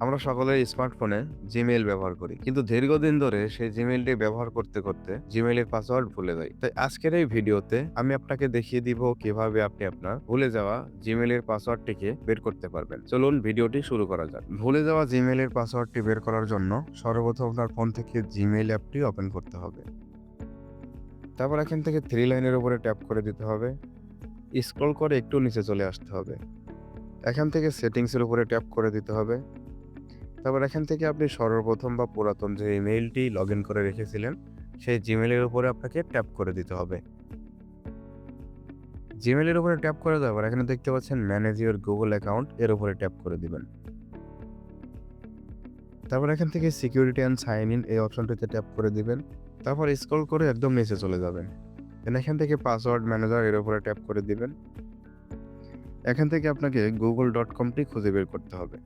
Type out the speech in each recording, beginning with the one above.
আমরা সকলেই স্মার্টফোনে জিমেইল ব্যবহার করি, কিন্তু দীর্ঘদিন ধরে সেই জিমেইলটি ব্যবহার করতে করতে জিমেইলের পাসওয়ার্ড ভুলে যাই। তাই আজকের এই ভিডিওতে আমি আপনাকে দেখিয়ে দিব কিভাবে আপনি আপনার ভুলে যাওয়া জিমেইলের পাসওয়ার্ডটিকে বের করতে পারবেন। চলুন ভিডিওটি শুরু করা যাক। ভুলে যাওয়া জিমেইলের পাসওয়ার্ডটি বের করার জন্য সর্বপ্রথম আপনার ফোন থেকে জিমেইল অ্যাপটি ওপেন করতে হবে। তারপর এখান থেকে থ্রি লাইনের উপরে ট্যাপ করে দিতে হবে। স্ক্রল করে একটু নিচে চলে আসতে হবে। এখান থেকে সেটিংসের উপরে ট্যাপ করে দিতে হবে। তারপর এখান থেকে আপনি সর্বপ্রথম বা পুরাতন যে ইমেইলটি লগ ইন করে রেখেছিলেন সেই জিমেইলের উপরে আপনাকে ট্যাপ করে দিতে হবে। জিমেইলের উপরে ট্যাপ করে দেওয়ার পর এখানে দেখতে পাচ্ছেন ম্যানেজ ইউর গুগল অ্যাকাউন্ট, এর উপরে ট্যাপ করে দিবেন। তারপর এখান থেকে সিকিউরিটি অ্যান্ড সাইন ইন এই অপশনটিতে ট্যাপ করে দিবেন। তারপর স্ক্রল করে একদম নিচে চলে যাবেন। এখান থেকে পাসওয়ার্ড ম্যানেজার এর উপরে ট্যাপ করে দিবেন। এখান থেকে আপনাকে google.com টি খুঁজে বের করতে হবে।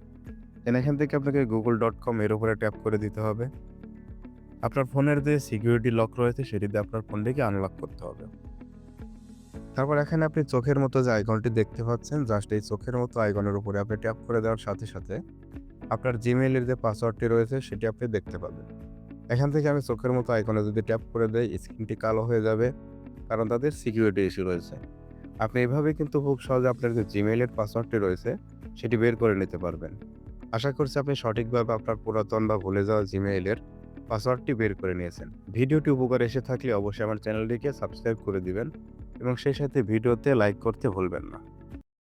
এখান থেকে আপনাকে google.com এর উপরে ট্যাপ করে দিতে হবে। আপনার ফোনের যে সিকিউরিটি লক রয়েছে সেটি দিয়ে আপনার ফোনটিকে আনলক করতে হবে। তারপর এখানে আপনি চোখের মতো যে আইকনটি দেখতে পাচ্ছেন, জাস্ট এই চোখের মতো আইকনের উপরে আপনি ট্যাপ করে দেওয়ার সাথে সাথে আপনার জিমেইলের যে পাসওয়ার্ডটি রয়েছে সেটি আপনি দেখতে পাবেন। এখান থেকে আমি চোখের মতো আইকনে যদি ট্যাপ করে দেই, স্ক্রিনটি কালো হয়ে যাবে, কারণ তাদের সিকিউরিটি ইস্যু রয়েছে। আপনি এভাবে কিন্তু খুব সহজে আপনার যে জিমেইলের পাসওয়ার্ডটি রয়েছে সেটি বের করে নিতে পারবেন। আশা করছি আপনি সঠিকভাবে আপনার পুরাতন বা ভুলে যাওয়া জিমেইলের পাসওয়ার্ডটি বের করে নিয়েছেন। ভিডিওটি উপকারে এসে থাকলে অবশ্যই আমার চ্যানেলটিকে সাবস্ক্রাইব করে দিবেন এবং সেই সাথে ভিডিওতে লাইক করতে ভুলবেন না।